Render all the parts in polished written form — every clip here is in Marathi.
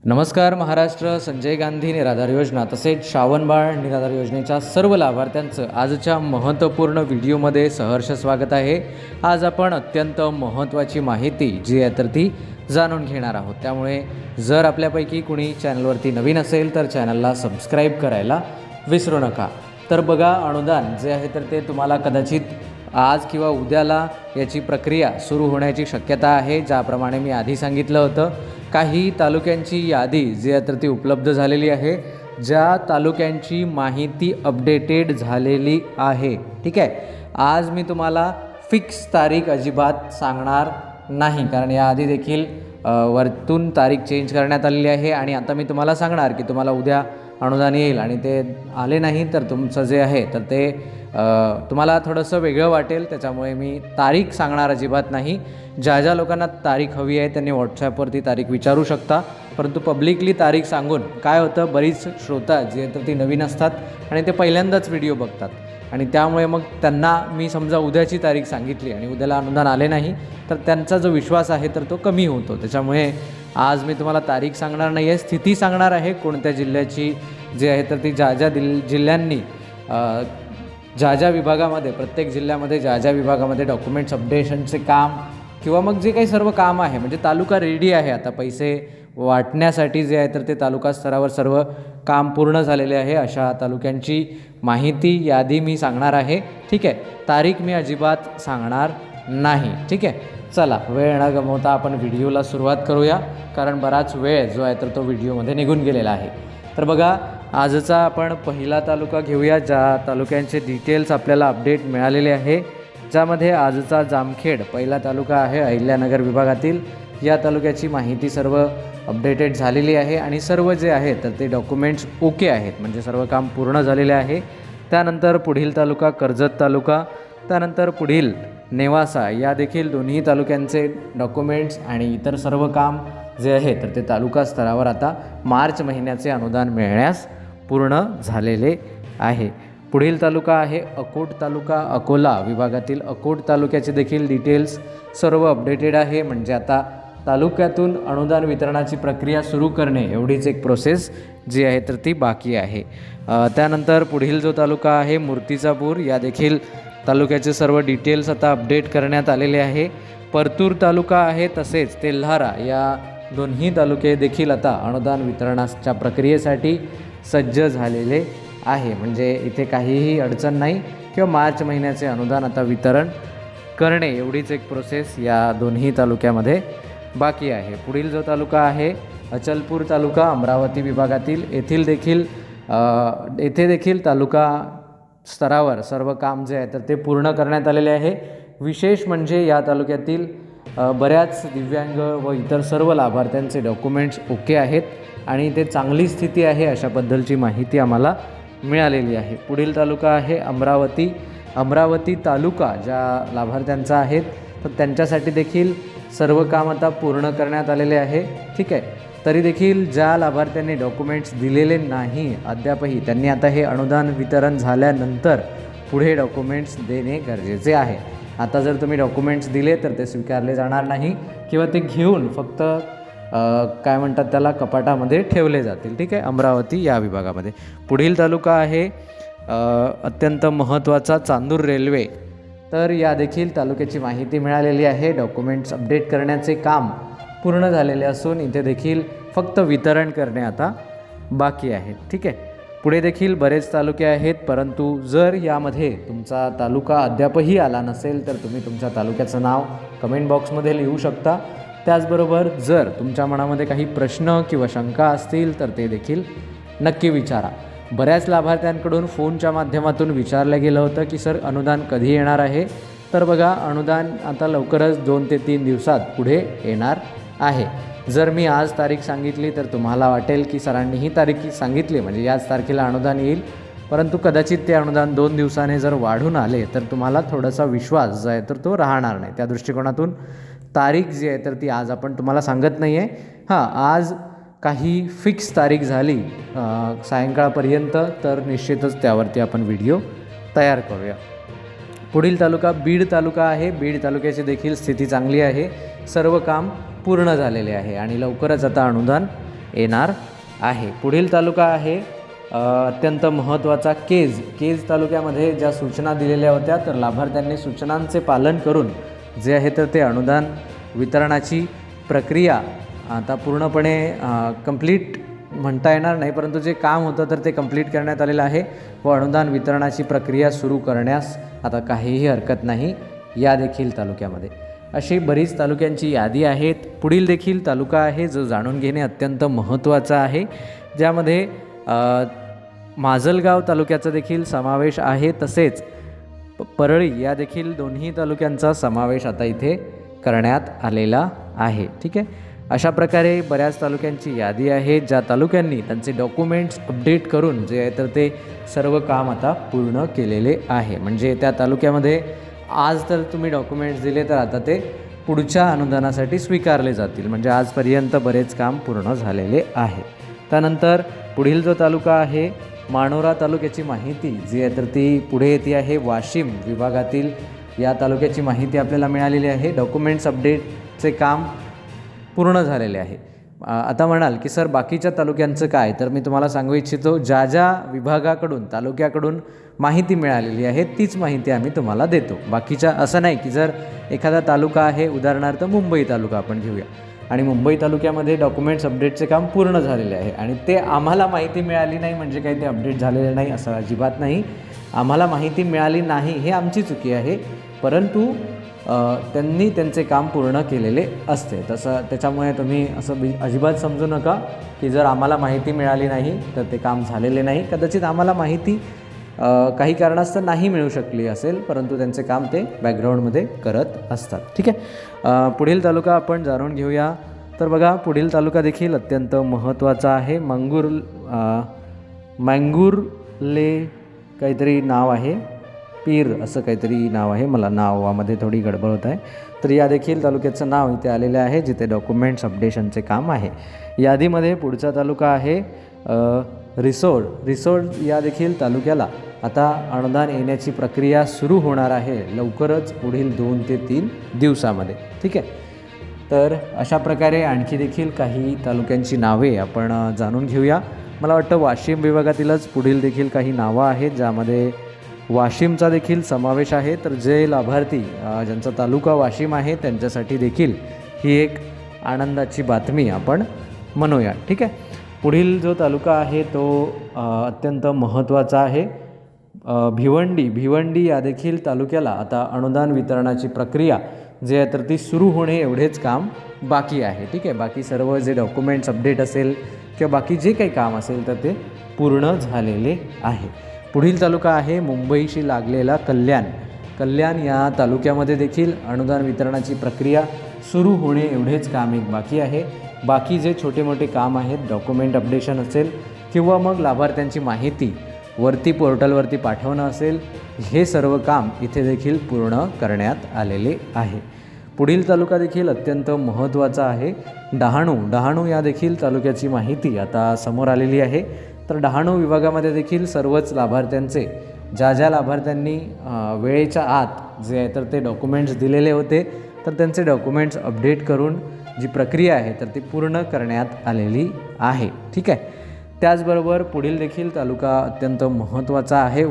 नमस्कार महाराष्ट्र. संजय गांधी निराधार योजना तसेच श्रावणबाळ निराधार योजनेच्या सर्व लाभार्थ्यांचं आजच्या महत्त्वपूर्ण व्हिडिओमध्ये सहर्ष स्वागत आहे. आज आपण अत्यंत महत्त्वाची माहिती जी आहे तर ती जाणून घेणार आहोत. त्यामुळे जर आपल्यापैकी कुणी चॅनलवरती नवीन असेल तर चॅनलला सबस्क्राईब करायला विसरू नका. तर बघा, अनुदान जे आहे तर ते तुम्हाला कदाचित आज किंवा उद्याला याची प्रक्रिया सुरू होण्याची शक्यता आहे. ज्याप्रमाणे मी आधी सांगितलं होतं, काही तालुक्यांची यादी जी आहे तर ती उपलब्ध झालेली आहे, ज्या तालुक्यांची माहिती अपडेटेड झालेली आहे. ठीक आहे, आज मी तुम्हाला फिक्स तारीख अजिबात सांगणार नाही, कारण याआधी देखील वरतून तारीख चेंज करण्यात आलेली आहे. आणि आता मी तुम्हाला सांगणार की तुम्हाला उद्या अनुदान येईल आणि ते आले नाही तर तुमचं जे आहे तर ते तुम्हाला थोडंसं वेगळं वाटेल. त्याच्यामुळे मी तारीख सांगणार अजिबात नाही. ज्या ज्या लोकांना तारीख हवी आहे त्यांनी व्हॉट्सॲपवरती तारीख विचारू शकता. परंतु पब्लिकली तारीख सांगून काय होतं, बरीच श्रोता जे आहे तर ती नवीन असतात आणि ते पहिल्यांदाच व्हिडिओ बघतात आणि त्यामुळे मग त्यांना मी समजा उद्याची तारीख सांगितली आणि उद्याला अनुदान आले नाही तर त्यांचा जो विश्वास आहे तर तो कमी होतो. त्याच्यामुळे आज मी तुम्हाला तारीख सांगणार नाही आहे, स्थिती सांगणार आहे कोणत्या जिल्ह्याची जी आहे तर ती ज्या ज्या जिल्ह्यांनी ज्या ज्या विभागामध्ये, प्रत्येक जिल्ह्यामध्ये ज्या ज्या विभागामध्ये डॉक्युमेंट्स अपडेशनचे काम किंवा मग जे काही सर्व काम आहे, म्हणजे तालुका रेडी आहे आता पैसे वाटण्यासाठी जे आहे तर ते तालुका स्तरावर सर्व काम पूर्ण झालेले आहे, अशा तालुक्यांची माहिती यादी मी सांगणार आहे. ठीक आहे, तारीख मी अजिबात सांगणार नाही. ठीक आहे, चला वेळ न गमवता आपण व्हिडिओला सुरुवात करूया, कारण बराच वेळ जो आहे तर तो व्हिडिओमध्ये निघून गेलेला आहे. तर बघा, आजचा आपण पहिला तालुका घेऊया, ज्या तालुक्यांचे डिटेल्स आपल्याला अपडेट मिळालेले आहे. ज्यामध्ये आजचा जामखेड पहिला तालुका आहे अहिल्यानगर विभागातील. या तालुक्याची माहिती सर्व अपडेटेड झालेली आहे आणि सर्व जे आहे तर ते डॉक्युमेंट्स ओके आहेत, म्हणजे सर्व काम पूर्ण झालेले आहे. त्यानंतर पुढील तालुका कर्जत तालुका, त्यानंतर पुढील नेवासा, या देखील दोन्ही तालुक्यांचे डॉक्युमेंट्स आणि इतर सर्व काम जे आहे तर ते तालुका स्तरावर आता मार्च महिन्याचे अनुदान मिळण्यास पूर्ण झालेले आहे. पुढील तालुका आहे अकोट तालुका, अकोला विभागातील अकोट तालुक्याचे देखील डिटेल्स सर्व अपडेटेड आहे. म्हणजे आता तालुक्यातून अनुदान वितरणाची प्रक्रिया सुरू करणे एवढीच एक प्रोसेस जी आहे तर ती बाकी आहे. त्यानंतर पुढील जो तालुका आहे मूर्तिजापूर, या देखील तालुक्याचे सर्व डिटेल्स आता अपडेट करण्यात आलेले आहे. परतूर तालुका आहे तसेच तेल्हारा, या दोन्ही तालुके देखील आता अनुदान वितरणाच्या प्रक्रियेसाठी सज्ज झालेले आहे. म्हणजे इथे काहीही अडचण नाही किंवा मार्च महिन्याचे अनुदान आता वितरण करणे एवढीच एक प्रोसेस या दोन्ही तालुक्यामध्ये बाकी आहे. पुढील जो तालुका आहे अचलपूर तालुका, अमरावती विभागातील, येथे देखील तालुका स्तरावर सर्व काम जे आहे तर ते पूर्ण करण्यात आलेले आहे. विशेष म्हणजे या तालुक्यातील बऱ्याच दिव्यांग व इतर सर्व लाभार्थ्यांचे डॉक्युमेंट्स ओके आहेत आणि ते चांगली स्थिती आहे अशा बद्दलची माहिती आम्हाला मिळालेली आहे. पुढील तालुका आहे अमरावती तालुका, ज्या लाभार्थ्यांचा आहेत तर त्यांच्यासाठी देखील सर्व काम आता पूर्ण करण्यात आलेले आहे. ठीक आहे, तरी देखील ज्या लाभार्थ्यांनी डॉक्युमेंट्स दिलेले नाही अद्यापही, त्यांनी आता हे अनुदान वितरण झाल्यानंतर पुढे डॉक्युमेंट्स देणे गरजेचे आहे. आता जर तुम्ही डॉक्युमेंट्स दिले तर ते स्वीकारले जाणार नाही किंवा ते घेऊन फक्त काय म्हणतात त्याला कपाटामध्ये ठेवले जातील. ठीक आहे, अमरावती या विभागामध्ये. पुढील तालुका आहे अत्यंत महत्त्वाचा चांदूर रेल्वे, तर या देखील तालुक्याची माहिती मिळालेली आहे. डॉक्युमेंट्स अपडेट करण्याचे काम पूर्ण झालेले असून इथे देखील फक्त वितरण करणे आता बाकी आहे. ठीक आहे, पुढे देखील बरेच तालुके आहेत, परंतु जर यामध्ये तुमचा तालुका अद्यापही आला नसेल तर तुम्ही तुमच्या तालुक्याचं नाव कमेंट बॉक्समध्ये लिहू शकता. त्याचबरोबर जर तुमच्या मनामध्ये काही प्रश्न किंवा शंका असतील तर ते देखील नक्की विचारा. बऱ्याच लाभार्थ्यांकडून फोनच्या माध्यमातून विचारलं गेलं होतं की सर अनुदान कधी येणार आहे. तर बघा, अनुदान आता लवकरच 2 ते 3 दिवसात पुढे येणार आहे. जर मी आज तारीख सांगितली तर तुम्हाला वाटेल की सरांनी ही तारीख सांगितली म्हणजे याच तारखेला अनुदान येईल, परंतु कदाचित ते अनुदान 2 दिवसाने जर वाढून आले तर तुम्हाला थोडासा विश्वास जो आहे तर तो राहणार नाही. त्या दृष्टिकोनातून तारीख जी आहे तर ती आज आपण तुम्हाला सांगत नाही आहे. आज काही फिक्स तारीख झाली सायंकाळपर्यंत तर निश्चितच त्यावरती आपण व्हिडिओ तयार करूया. पुढील तालुका बीड तालुका आहे. बीड तालुक्याची देखील स्थिती चांगली आहे, सर्व काम पूर्ण झालेले आहे आणि लवकरच आता अनुदान येणार आहे. पुढील तालुका आहे अत्यंत महत्त्वाचा केज तालुक्यामध्ये ज्या सूचना दिलेल्या होत्या तर लाभार्थ्यांनी सूचनांचे पालन करून जे आहे तर ते अनुदान वितरणाची प्रक्रिया आता पूर्णपणे कंप्लीट म्हणता येणार नाही, परंतु जे काम होतं तर ते कंप्लीट करण्यात आलेलं आहे व अनुदान वितरणाची प्रक्रिया सुरू करण्यास आता काहीही हरकत नाही या देखील तालुक्यामध्ये. अशी बरीच तालुक्यांची यादी आहेत. पुढील देखील तालुका आहे जो जाणून घेणे अत्यंत महत्त्वाचा आहे, ज्यामध्ये माजलगाव तालुक्याचा देखील समावेश आहे. तसेच परळी या देखील दोन्ही तालुक्यांचा समावेश आता इथे करण्यात आलेला आहे. ठीक आहे. अशा प्रकारे बऱ्याच तालुक्यांची यादी आहे ज्या तालुक्यांनी त्यांचे डॉक्युमेंट्स अपडेट करून जे आहे तर ते सर्व काम आता पूर्ण केलेले आहे. म्हणजे त्या तालुक्यामध्ये आज तर तुम्ही डॉक्युमेंट्स दिले तर आता ते पुढच्या अनुदानासाठी स्वीकारले जातील. म्हणजे आजपर्यंत बरेच काम पूर्ण झालेले आहे. त्यानंतर पुढील जो तालुका आहे मानोरा तालुक्याची माहिती जी आहे तर ती पुढे येते आहे. वाशिम विभागातील या तालुक्याची माहिती आपल्याला मिळालेली आहे. डॉक्युमेंट्स अपडेटचे काम पूर्ण झालेले आहे. आता म्हणाल की सर बाकीच्या तालुक्यांचं काय, तर मी तुम्हाला सांगू इच्छितो ज्या ज्या विभागाकडून तालुक्याकडून माहिती मिळालेली आहे तीच माहिती आम्ही तुम्हाला देतो. बाकीच्या असं नाही की जर एखादा तालुका आहे, उदाहरणार्थ मुंबई तालुका आपण घेऊया आणि मुंबई तालुक्यामध्ये डॉक्युमेंट्स अपडेटचे काम पूर्ण झालेले आहे आणि ते आम्हाला माहिती मिळाली नाही म्हणजे काही ते अपडेट झालेले नाही असं अजिबात नाही. आम्हाला माहिती मिळाली नाही हे आमची चुकी आहे, परंतु त्यांनी त्यांचे काम पूर्ण केलेले असते. तसं त्याच्यामुळे तुम्ही असं अजिबात समजू नका की जर आम्हाला माहिती मिळाली नाही तर ते काम झालेले नाही. कदाचित आम्हाला माहिती काही कारणास्तव नाही मिळू शकली असेल, परंतु त्यांचे काम ते बॅकग्राऊंडमध्ये करत असतात. ठीक आहे. पुढील तालुका आपण जाणून घेऊया. तर बघा पुढील तालुका देखील अत्यंत महत्त्वाचा आहे. मँगुर्ले काहीतरी नाव आहे, पीर असं काहीतरी नाव आहे, मला नावामध्ये थोडी गडबड होत आहे. तर या देखील तालुक्याचं नाव इथे आलेलं आहे जिथे डॉक्युमेंट्स अपडेशनचे काम आहे. यादीमध्ये पुढचा तालुका आहे रिसोड या देखील तालुक्याला आता अनुदान येण्याची प्रक्रिया सुरू होणार आहे लवकरच, पुढील 2 ते 3 दिवसामध्ये. ठीक आहे. तर अशा प्रकारे आणखी देखील काही तालुक्यांची नावे आपण जाणून घेऊया. मला वाटतं वाशिम विभागातीलच पुढील देखील काही नावं आहेत ज्यामध्ये वाशिमचा देखील समावेश आहे. तर जे लाभार्थी ज्यांचा तालुका वाशिम आहे त्यांच्यासाठी देखील ही एक आनंदाची बातमी आपण म्हणूया. ठीक आहे. पुढील जो तालुका आहे तो अत्यंत महत्त्वाचा आहे. भिवंडी या देखील तालुक्याला आता अनुदान वितरणाची प्रक्रिया जे आहे तर ती सुरू होणे एवढेच काम बाकी आहे. ठीक आहे. बाकी सर्व जे डॉक्युमेंट्स अपडेट असेल किंवा बाकी जे काही काम असेल तर ते पूर्ण झालेले आहे. पुढील तालुका आहे मुंबईशी लागलेला कल्याण या तालुक्यामध्ये देखील अनुदान वितरणाची प्रक्रिया सुरू होणे एवढेच काम एक बाकी आहे. बाकी जे छोटे मोठे काम आहेत, डॉक्युमेंट अपडेशन असेल किंवा मग लाभार्थ्यांची माहिती वरती पोर्टलवरती पाठवणं असेल, हे सर्व काम इथे देखील पूर्ण करण्यात आलेले आहे. पुढील तालुका देखील अत्यंत महत्त्वाचा आहे. डहाणू या देखील तालुक्याची माहिती आता समोर आलेली आहे. तर डहाणू विभागामध्ये देखील सर्वच लाभार्थ्यांचे ज्या लाभार्थ्यांनी वेळेच्या आत जे आहे तर ते डॉक्युमेंट्स दिलेले होते तर त्यांचे डॉक्युमेंट्स अपडेट करून जी प्रक्रिया आहे तर ती पूर्ण करण्यात आलेली आहे. ठीक आहे. त्याचबरोबर पुढील देखील तालुका अत्यंत महत्त्वाचा आहे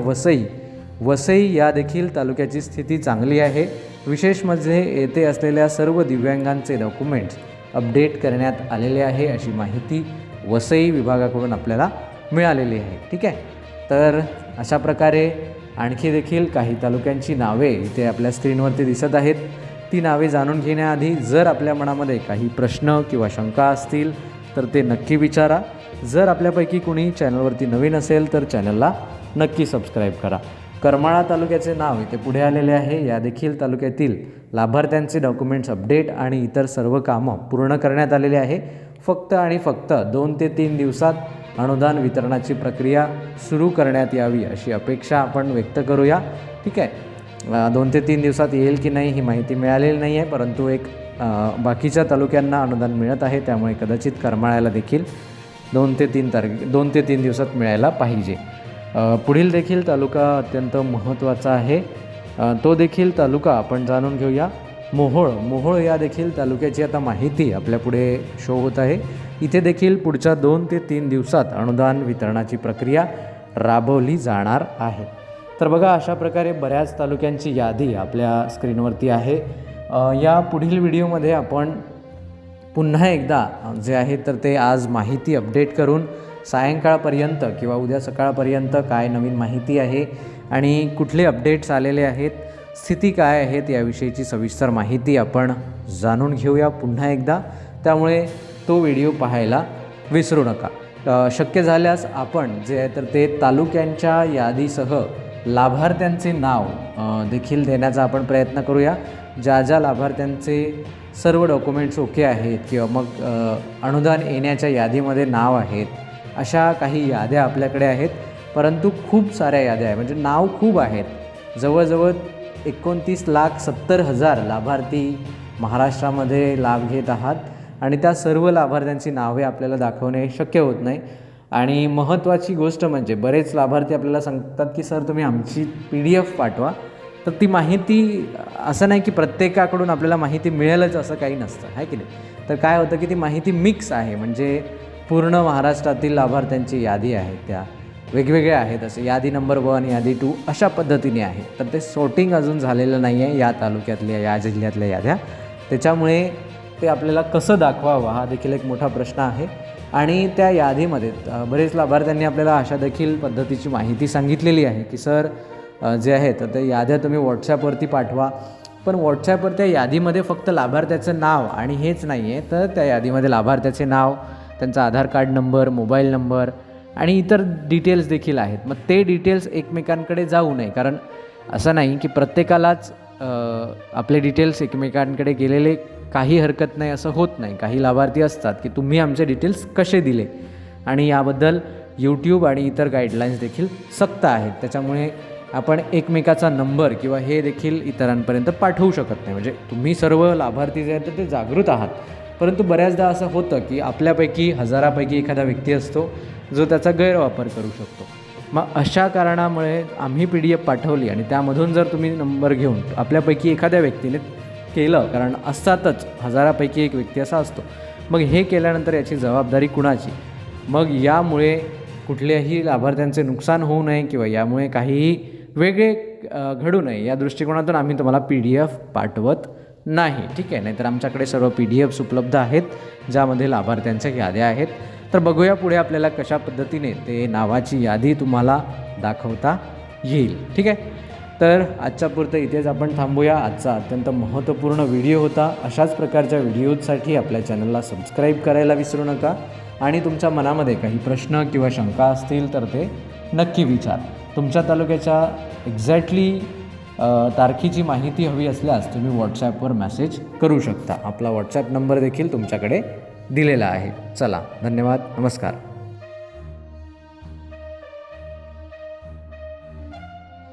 वसई या देखील तालुक्याची स्थिती चांगली आहे. विशेष म्हणजे येथे असलेल्या सर्व दिव्यांगांचे डॉक्युमेंट्स अपडेट करण्यात आलेले आहे अशी माहिती वसई विभागाकडून आपल्याला मिळालेली आहे. ठीक आहे. तर अशा प्रकारे आणखी देखील काही तालुक्यांची नावे इथे आपल्या स्क्रीनवरती दिसत आहेत. ती नावे जाणून घेण्याआधी जर आपल्या मनामध्ये काही प्रश्न किंवा शंका असतील तर ते नक्की विचारा. जर आपल्यापैकी कोणी चॅनलवरती नवीन असेल तर चॅनलला नक्की सबस्क्राईब करा. करमाळा तालुक्याचे नाव इथे पुढे आलेले आहे. या देखील तालुक्यातील लाभार्थ्यांचे डॉक्युमेंट्स अपडेट आणि इतर सर्व कामं पूर्ण करण्यात आलेली आहे. फक्त आणि फक्त 2 ते 3 दिवसात अनुदान वितरणाची प्रक्रिया सुरू करण्यात यावी अशी अपेक्षा आपण व्यक्त करूया. ठीक आहे. 2 ते 3 दिवसात येईल की नाही ही माहिती मिळालेली नाही आहे, परंतु एक बाकीच्या तालुक्यांना अनुदान मिळत आहे, त्यामुळे कदाचित करमाळ्याला देखील 2 ते 3 दिवसात मिळायला पाहिजे. पुढील देखील तालुका अत्यंत महत्त्वाचा आहे. तो देखील तालुका आपण जाणून घेऊया. मोहोळ या देखील तालुक्याची आता माहिती आपल्यापुढे शो होत आहे. इथे देखील पुढच्या 2 ते 3 दिवसात अनुदान वितरणाची प्रक्रिया राबवली जाणार आहे. तर बघा, अशा प्रकारे बऱ्याच तालुक्यांची यादी आपल्या स्क्रीनवरती आहे. या पुढील व्हिडिओमध्ये आपण पुन्हा एकदा जे आहे तर ते आज माहिती अपडेट करून सायंकाळपर्यंत किंवा उद्या सकाळपर्यंत काय नवीन माहिती आहे आणि कुठले अपडेट्स आलेले आहेत, स्थिती काय आहेत याविषयीची सविस्तर माहिती आपण जाणून घेऊया पुन्हा एकदा. त्यामुळे तो व्हिडिओ पाहायला विसरू नका. शक्य झाल्यास आपण जे आहे तर ते तालुक्यांच्या यादीसह लाभार्थ्यांचे नाव देखील देण्याचा आपण प्रयत्न करूया. ज्या ज्या लाभार्थ्यांचे सर्व डॉक्युमेंट्स ओके आहेत किंवा मग अनुदान येण्याच्या यादीमध्ये नाव आहेत, अशा काही याद्या आपल्याकडे आहेत. परंतु खूप साऱ्या याद्या आहेत, म्हणजे नाव खूप आहेत. जवळजवळ 29,70,000 लाभार्थी महाराष्ट्रामध्ये लाभ घेत आहात आणि त्या सर्व लाभार्थ्यांची नावे आपल्याला दाखवणे शक्य होत नाही. आणि महत्त्वाची गोष्ट म्हणजे बरेच लाभार्थी आपल्याला सांगतात की सर तुम्ही आमची PDF पाठवा. तर ती माहिती असं नाही की प्रत्येकाकडून आपल्याला माहिती मिळेलच असं काही नसतं, आहे की नाही. तर काय होतं की ती माहिती मिक्स आहे, म्हणजे पूर्ण महाराष्ट्रातील लाभार्थ्यांची यादी आहे, त्या वेगवेगळ्या आहेत. असं यादी नंबर 1, यादी 2 अशा पद्धतीने आहे. तर ते सॉर्टिंग अजून झालेलं नाही आहे या तालुक्यातल्या, या जिल्ह्यातल्या याद्या. त्याच्यामुळे ते आपल्याला कसं दाखवावं हा देखील एक मोठा प्रश्न आहे. आणि त्या यादीमध्ये बरेच लाभार्थ्यांनी आपल्याला अशा देखील पद्धतीची माहिती सांगितलेली आहे की सर जे आहे तर ते याद्या तुम्ही व्हॉट्सॲपवरती पाठवा. पण व्हॉट्सॲपवर त्या यादीमध्ये फक्त लाभार्थ्याचं नाव आणि हेच नाही आहे, तर त्या यादीमध्ये लाभार्थ्याचे नाव, त्यांचा आधार कार्ड नंबर, मोबाईल नंबर आणि इतर डिटेल्स देखील आहेत. मग ते डिटेल्स एकमेकांकडे जाऊ नये, कारण असं नाही की प्रत्येकालाच आपले डिटेल्स एकमेकांकडे गेलेले काही हरकत नाही, असं होत नाही. काही लाभार्थी असतात की तुम्ही आमचे डिटेल्स कसे दिले, आणि याबद्दल YouTube आणि इतर गाईडलाईन्स देखील सक्त आहेत. त्याच्यामुळे आपण एकमेकाचा नंबर किंवा हे देखील इतरांपर्यंत पाठवू शकत नाही. म्हणजे तुम्ही सर्व लाभार्थी जे आहेत तर ते जागृत आहात, परंतु बऱ्याचदा असं होतं की आपल्यापैकी हजारापैकी एखादा व्यक्ती असतो जो त्याचा गैरवापर करू शकतो. मग अशा कारणामुळे आम्ही PDF पाठवली आणि त्यामधून जर तुम्ही नंबर घेऊन आपल्यापैकी एखाद्या व्यक्तीने केलं, कारण असतातच हजारापैकी एक व्यक्ती असा असतो, मग हे केल्यानंतर याची जबाबदारी कुणाची? मग यामुळे कुठल्याही लाभार्थ्यांचे नुकसान होऊ नये किंवा यामुळे काहीही वेगळे घडू नये या दृष्टिकोनातून आम्ही तुम्हाला PDF पाठवत नाही, ठीक आहे. नाहीतर आमच्याकडे सर्व PDFs उपलब्ध आहेत ज्यामध्ये लाभार्थ्यांच्या याद्या आहेत. तर बघूया पुढे आपल्याला कशा पद्धतीने ते नावाची यादी तुम्हाला दाखवता येईल, ठीक आहे. तर आजच्या पुरतं इथेच आपण थांबूया. आजचा अत्यंत महत्त्वपूर्ण व्हिडिओ होता. अशाच प्रकारच्या व्हिडिओजसाठी आपल्या चॅनलला सबस्क्राईब करायला विसरू नका. आणि तुमच्या मनामध्ये काही प्रश्न किंवा शंका असतील तर ते नक्की विचार. तुमच्या तालुक्याच्या एक्झॅक्टली तारखेची माहिती हवी असल्यास तुम्ही व्हॉट्सॲपवर मेसेज करू शकता. आपला व्हॉट्सॲप नंबर देखील तुमच्याकडे दिलेला आहे. चला, धन्यवाद, नमस्कार.